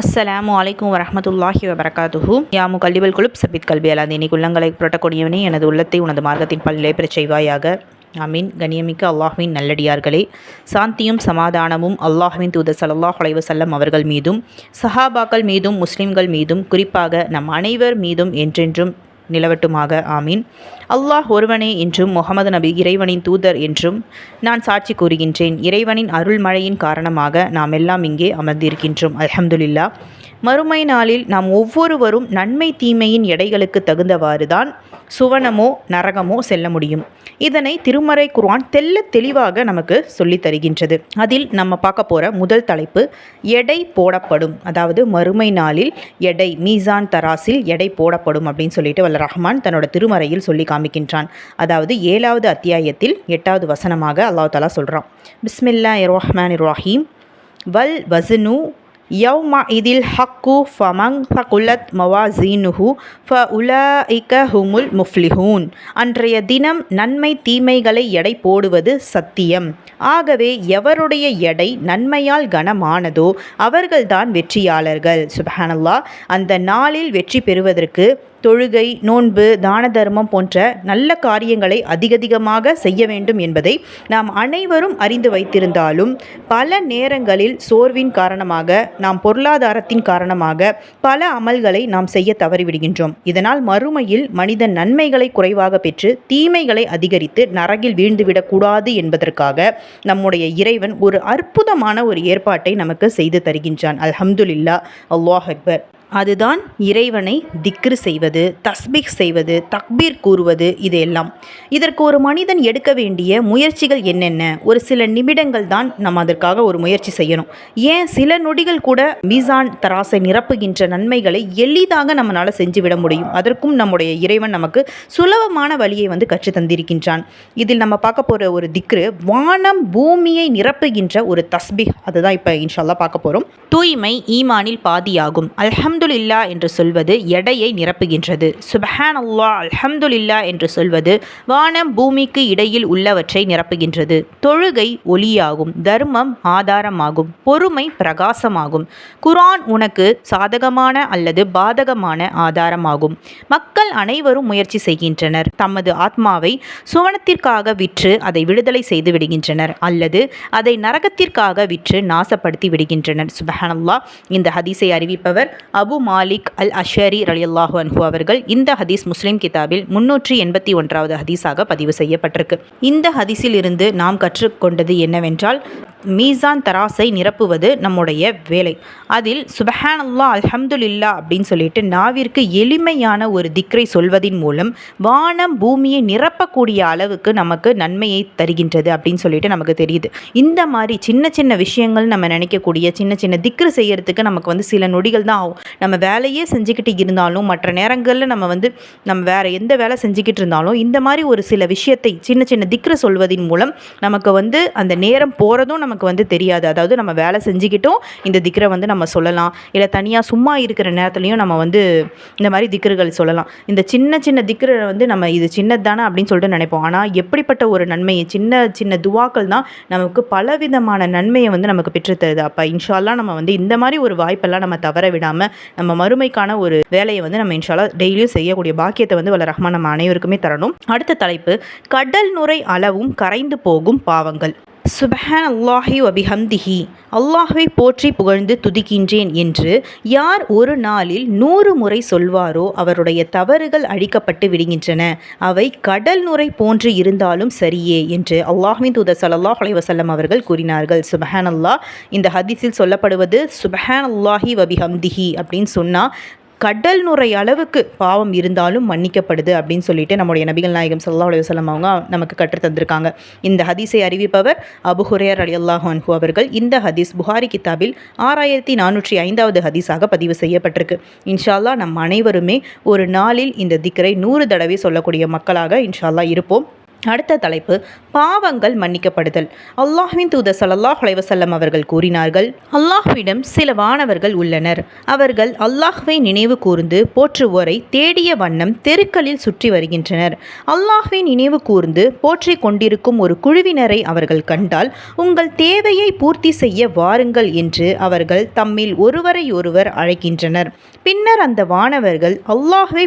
அஸ்ஸலாமு அலைக்கும் வரஹ்மத்துல்லாஹி வபரகாத்துஹு. யா முகல்லிபல் குலுப் சபித் கல்வி அல்லாது இன்னைக்கு உள்ளங்களை புரட்டக்கூடியவனே, எனது உள்ளத்தை உனது மார்க்கத்தின் பல்நிலை பெறச் செய்வாயாக. ஆமீன். கண்ணியமிக்க அல்லாஹ்வின் நல்லடியார்களே, சாந்தியும் சமாதானமும் அல்லாஹ்வின் தூதர் ஸல்லல்லாஹு அலைஹி வஸல்லம் அவர்கள் மீதும் சஹாபாக்கள் மீதும் முஸ்லிம்கள் மீதும் குறிப்பாக நம் அனைவர் மீதும் என்றென்றும் நிலவட்டுமாக. ஆமீன். அல்லாஹ் ஒருவனே என்றும் முகமது நபி இறைவனின் தூதர் என்றும் நான் சாட்சி கூறுகின்றேன். இறைவனின் அருள்மழையின் காரணமாக நாம் எல்லாம் இங்கே அமர்ந்திருக்கின்றோம். அல்ஹம்துலில்லாஹ். மறுமை நாளில் நாம் ஒவ்வொருவரும் நன்மை தீமையின் எடைகளுக்கு தகுந்தவாறு தான் சுவனமோ நரகமோ செல்ல முடியும். இதனை திருமறை குர்ஆன் தெல்ல தெளிவாக நமக்கு சொல்லி தருகின்றது. அதில் நம்ம பார்க்க போகிற முதல் தலைப்பு எடை போடப்படும். அதாவது மறுமை நாளில் எடை, மீசான் தராசில் எடை போடப்படும் அப்படின்னு சொல்லிட்டு வல்ல ரஹ்மான் தன்னோட திருமறையில் சொல்லி காமிக்கின்றான். அதாவது 7வது அத்தியாயத்தில் 8வது வசனமாக அல்லாஹ் தஆலா சொல்கிறான், பிஸ்மில்லாஹிர் ரஹ்மானிர் ரஹீம், வல் வஸ்னு யௌம இதில் ஹக்கு ஃபமங் ஃபகுலத் மவாசீனுஹு ஃபஉலாஇக ஹுமுல் முஃப்லிஹூன். அன்றைய தினம் நன்மை தீமைகளை எடை போடுவது சத்தியம். ஆகவே எவருடைய எடை நன்மையால் கனமானதோ அவர்கள்தான் வெற்றியாளர்கள். சுப்ஹானல்லாஹ். அந்த நாளில் வெற்றி பெறுவதற்கு தொழுகை, நோன்பு, தான தர்மம் போன்ற நல்ல காரியங்களை அதிகமாக செய்ய வேண்டும் என்பதை நாம் அனைவரும் அறிந்து வைத்திருந்தாலும் பல நேரங்களில் சோர்வின் காரணமாக, நாம் பொருளாதாரத்தின் காரணமாக பல அமல்களை நாம் செய்ய தவறிவிடுகின்றோம். இதனால் மறுமையில் மனிதன் நன்மைகளை குறைவாக பெற்று தீமைகளை அதிகரித்து நரகில் வீழ்ந்துவிடக்கூடாது என்பதற்காக நம்முடைய இறைவன் ஒரு அற்புதமான ஒரு ஏற்பாட்டை நமக்கு செய்து தருகின்றான். அல்ஹம்துலில்லாஹ். அல்லாஹ் அக்பர். அதுதான் இறைவனை திக்ரு செய்வது, தஸ்பீஹ் செய்வது, தக்பீர் கூறுவது. இதையெல்லாம் இதற்கு ஒரு மனிதன் எடுக்க வேண்டிய முயற்சிகள் என்னென்ன? ஒரு சில நிமிடங்கள் தான் நம்ம அதற்காக ஒரு முயற்சி செய்யணும். ஏன் சில நொடிகள் கூட மீசான் தராசை நிரப்புகின்ற நன்மைகளை எளிதாக நம்மளால் செஞ்சுவிட முடியும். அதற்கும் நம்முடைய இறைவன் நமக்கு சுலபமான வழியை கற்று தந்திருக்கின்றான். இதில் நம்ம பார்க்க போகிற ஒரு திக்ரு வானம் பூமியை நிரப்புகின்ற ஒரு தஸ்பீஹ். அதுதான் இப்போ இன்ஷா அல்லாஹ் பார்க்க போகிறோம். தூய்மை ஈமானில் பாதியாகும். அல்ஹம்துலில்லா என்று சொல்வது எடையை நிரப்புகின்றது. சுப்ஹானல்லாஹ், அல்ஹம்துலில்லா என்று சொல்வது வானம் பூமிக்கு இடையில் உள்ளவற்றை நிரப்புகின்றது. தொழுகை ஒளியாகும், தர்மம் ஆதாரமாகும், பொறுமை பிரகாசமாகும், குர்ஆன் உனக்கு சாதகமான அல்லது பாதகமான ஆதாரமாகும். மக்கள் அனைவரும் முயற்சி செய்கின்றனர். தமது ஆத்மாவை சுவனத்திற்காக விற்று அதை விடுதலை செய்து விடுகின்றனர் அல்லது அதை நரகத்திற்காக விற்று நாசப்படுத்தி விடுகின்றனர். சுப்ஹானல்லாஹ். இந்த ஹதீஸை அறிவிப்பவர் அபு மாலிக் அல் அஷரி ரலியல்லாஹு அன்ஹு அவர்கள். இந்த ஹதீஸ் முஸ்லிம் கிதாபில் 381வது ஹதீஸாக பதிவு செய்யப்பட்டிருக்கு. இந்த ஹதீஸில் இருந்து நாம் கற்றுக்கொண்டது என்னவென்றால், மீசான் தராசை நிரப்புவது நம்முடைய வேலை. அதில் சுப்ஹானல்லாஹ், அல்ஹம்துலில்லா அப்படின்னு சொல்லிட்டு நாவிற்கு எளிமையான ஒரு திக்ரை சொல்வதின் மூலம் வானம் பூமியை நிரப்பக்கூடிய அளவுக்கு நமக்கு நன்மையை தருகின்றது அப்படின்னு சொல்லிட்டு நமக்கு தெரியுது. இந்த மாதிரி சின்ன சின்ன விஷயங்கள் நம்ம நினைக்கக்கூடிய சின்ன சின்ன திக்ரு செய்யறதுக்கு நமக்கு சில நொடிகள் தான் ஆகும். நம்ம வேலையே செஞ்சுக்கிட்டு இருந்தாலும், மற்ற நேரங்களில் நம்ம வேறு எந்த வேலை செஞ்சுக்கிட்டு இருந்தாலும் இந்த மாதிரி ஒரு சில விஷயத்தை சின்ன சின்ன திக்ரு சொல்வதின் மூலம் நமக்கு அந்த நேரம் போகிறதும் நமக்கு தெரியாது. அதாவது நம்ம வேலை செஞ்சுக்கிட்டும் இந்த திக்ரை நம்ம சொல்லலாம். இல்லை தனியாக சும்மா இருக்கிற நேரத்துலையும் நம்ம இந்த மாதிரி திக்ருகள் சொல்லலாம். இந்த சின்ன சின்ன திக்ரை நம்ம இது சின்னது தானே அப்படின்னு சொல்லிட்டு நினைப்போம். ஆனால் எப்படிப்பட்ட ஒரு நன்மையை, சின்ன சின்ன துவாக்கள் தான் நமக்கு பலவிதமான நன்மையை நமக்கு பெற்றுத்தருது. அப்போ இன்ஷா அல்லாஹ் நம்ம இந்த மாதிரி ஒரு வாய்ப்பெல்லாம் நம்ம தவற விடாமல் நம்ம மறுமைக்கான ஒரு வேலையை நம்ம இன்ஷா அல்லாஹ் டெய்லியும் செய்யக்கூடிய பாக்கியத்தை வல்ல ரஹ்மான் நம்ம அனைவருக்குமே தரணும். அடுத்த தலைப்பு கடல் நுரை அளவும் கரைந்து போகும் பாவங்கள். சுப்ஹானல்லாஹி வபிஹம்திஹி, அல்லாஹ்வை போற்றி புகழ்ந்து துதிக்கின்றேன் என்று யார் ஒரு நாளில் 100 முறை சொல்வாரோ அவருடைய தவறுகள் அழிக்கப்பட்டு விடுகின்றன. அவை கடல் நுரை போன்று இருந்தாலும் சரியே என்று அல்லாஹ்வின் தூதர் ஸல்லல்லாஹு அலைஹி வஸல்லம் அவர்கள் கூறினார்கள். சுப்ஹானல்லாஹ். இந்த ஹதீஸில் சொல்லப்படுவது சுப்ஹானல்லாஹி வபிஹம்திஹி அப்படின்னு சொன்னால் கடல் நுரை அளவுக்கு பாவம் இருந்தாலும் மன்னிக்கப்படுது அப்படின்னு சொல்லிட்டு நம்முடைய நபிகள் நாயகம் ஸல்லல்லாஹு அலைஹி வஸல்லம் அவங்க நமக்கு கற்று தந்திருக்காங்க. இந்த ஹதீஸை அறிவிப்பவர் அபூ ஹுரைரா ரலியல்லாஹு அன்ஹு அவர்கள். இந்த ஹதீஸ் புகாரி கிதாபில் 6405வது ஹதீஸாக பதிவு செய்யப்பட்டிருக்கு. இன்ஷா அல்லாஹ் நம் அனைவருமே ஒரு நாளில் இந்த திக்ரை 100 தடவை சொல்லக்கூடிய மக்களாக இன்ஷா அல்லாஹ் இருப்போம். அடுத்த தலைப்பு பாவங்கள் மன்னிக்கப்படுதல். அல்லாஹ்வின் தூதர் ஸல்லல்லாஹு அலைஹி வஸல்லம் அவர்கள் கூறினார்கள், அல்லாஹ்விடம் சில வானவர்கள் உள்ளனர். அவர்கள் அல்லாஹ்வை நினைவு கூர்ந்து போற்றுவோரை தேடிய வண்ணம் தெருக்களில் சுற்றி வருகின்றனர். அல்லாஹ்வை நினைவு கூர்ந்து போற்றிக் கொண்டிருக்கும் ஒரு குழுவினரை அவர்கள் கண்டால், உங்கள் தேவையை பூர்த்தி செய்ய வாருங்கள் என்று அவர்கள் தம்மில் ஒருவரையொருவர் அழைக்கின்றனர். பின்னர் அந்த வானவர்கள் அல்லாஹ்வை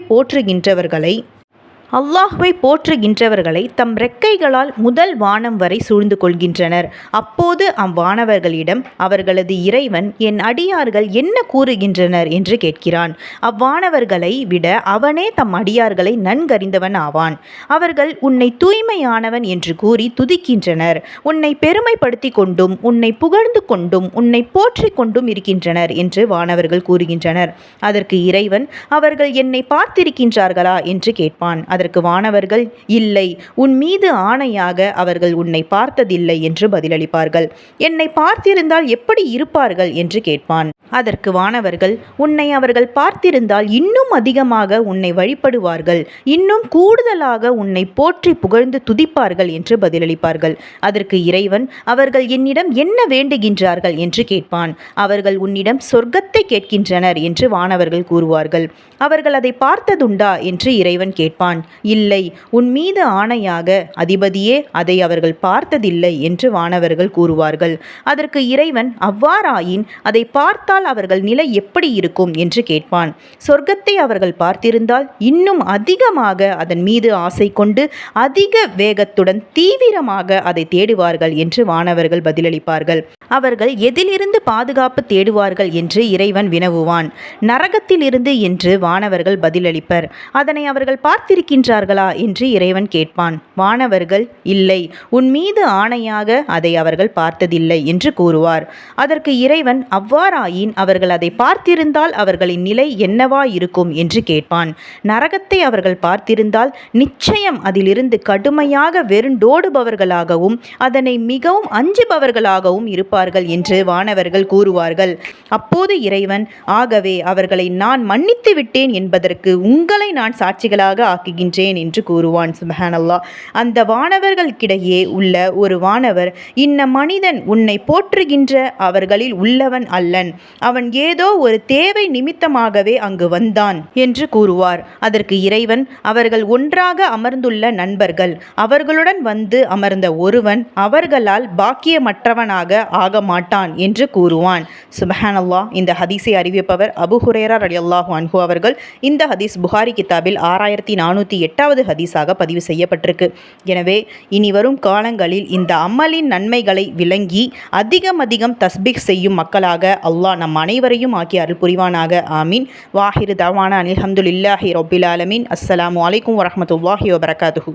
போற்றுகின்றவர்களை தம் ரெக்கைகளால் முதல் வானம் வரை சூழ்ந்து கொள்கின்றனர். அப்போது அவ்வானவர்களிடம் அவர்களது இறைவன், என் அடியார்கள் என்ன கூறுகின்றனர் என்று கேட்கிறான். அவ்வானவர்களை விட அவனே தம் அடியார்களை நன்கறிந்தவன் ஆவான். அவர்கள் உன்னை தூய்மையானவன் என்று கூறி துதிக்கின்றனர். உன்னை பெருமைப்படுத்தி கொண்டும் உன்னை புகழ்ந்து கொண்டும் உன்னை போற்றி கொண்டும் இருக்கின்றனர் என்று வானவர்கள் கூறுகின்றனர். அதற்கு இறைவன், அவர்கள் என்னை பார்த்திருக்கின்றார்களா என்று கேட்பான். அதற்கு வானவர்கள், இல்லை, உன் மீது ஆணையாக அவர்கள் உன்னை பார்த்ததில்லை என்று பதிலளிப்பார்கள். என்னை பார்த்திருந்தால் எப்படி இருப்பார்கள் என்று கேட்பான். அதற்கு வானவர்கள், உன்னை அவர்கள் பார்த்திருந்தால் இன்னும் அதிகமாக உன்னை வழிபடுவார்கள், இன்னும் கூடுதலாக உன்னை போற்றி புகழ்ந்து துதிப்பார்கள் என்று பதிலளிப்பார்கள். அதற்கு இறைவன், அவர்கள் என்னிடம் என்ன வேண்டுகின்றார்கள் என்று கேட்பான். அவர்கள் உன்னிடம் சொர்க்கத்தை கேட்கின்றனர் என்று வானவர்கள் கூறுவார்கள். அவர்கள் அதை பார்த்ததுண்டா என்று இறைவன் கேட்பான். இல்லை, உன் மீது ஆணையாக அதிபதியே, அதை அவர்கள் பார்த்ததில்லை என்று வானவர்கள் கூறுவார்கள். அதற்கு இறைவன், அவ்வாறாயின் அதை பார்த்தால் அவர்கள் நிலை எப்படி இருக்கும் என்று கேட்பான். சொர்க்கத்தை அவர்கள் பார்த்திருந்தால் இன்னும் அதிகமாக அதன் மீது ஆசை கொண்டு அதிக வேகத்துடன் தீவிரமாக அதை தேடுவார்கள் என்று வானவர்கள் பதிலளிப்பார்கள். அவர்கள் எதிலிருந்து பாதுகாப்பு தேடுவார்கள் என்று இறைவன் வினவுவான். நரகத்திலிருந்து என்று வானவர்கள் பதிலளிப்பர். அதனை அவர்கள் பார்த்திருக்கின்றார்களா என்று இறைவன் கேட்பான். வானவர்கள், இல்லை, உன் மீது ஆணையாக அதை அவர்கள் பார்த்ததில்லை என்று கூறுவார். அதற்கு இறைவன், அவ்வாறாயின் அவர்கள் அதை பார்த்திருந்தால் அவர்களின் நிலை என்னவா இருக்கும் என்று கேட்பான். நரகத்தை அவர்கள் பார்த்திருந்தால் நிச்சயம் அதிலிருந்து கடுமையாக வெறுண்டோடுபவர்களாகவும் அதனை மிகவும் அஞ்சுபவர்களாகவும் இருப்பார்கள் என்று வானவர்கள் கூறுவார்கள். அப்போது இறைவன், ஆகவே அவர்களை நான் மன்னித்து விட்டேன் என்பதற்கு உங்களை நான் சாட்சிகளாக ஆக்குகின்றேன் என்று கூறுவான். சுப்ஹானல்லாஹ். அந்த வானவர்களுக்கிடையே உள்ள ஒரு வானவர், இன்ன மனிதன் உன்னை போற்றுகின்ற அவர்களில் உள்ளவன் அல்லன், அவன் ஏதோ ஒரு தேவை நிமித்தமாகவே அங்கு வந்தான் என்று கூறுவார். அதற்கு இறைவன், அவர்கள் ஒன்றாக அமர்ந்துள்ள நண்பர்கள், அவர்களுடன் வந்து அமர்ந்த ஒருவன் அவர்களால் பாக்கியமற்றவனாக ஆக மாட்டான் என்று கூறுவான். சுப்ஹானல்லாஹ். இந்த ஹதீஸை அறிவிப்பவர் அபூ ஹுரைரா ரலியல்லாஹு அன்ஹு அவர்கள். இந்த ஹதீஸ் புகாரி கிதாபில் 6408வது ஹதீஸாக பதிவு செய்யப்பட்டிருக்கு. எனவே இனி வரும் காலங்களில் இந்த அமலின் நன்மைகளை விளங்கி அதிகம் தஸ்பீஹ் செய்யும் மக்களாக அல்லாஹ் நம் அனைவரையும் ஆக்கி அருள் புரிவானாக. ஆமீன். வாஹிரு தவானா அல்ஹம்துலில்லாஹி ரப்பில் ஆலமீன். அஸ்ஸலாமு அலைக்கும் வரஹ்மத்துல்லாஹி வபரகாத்துஹு.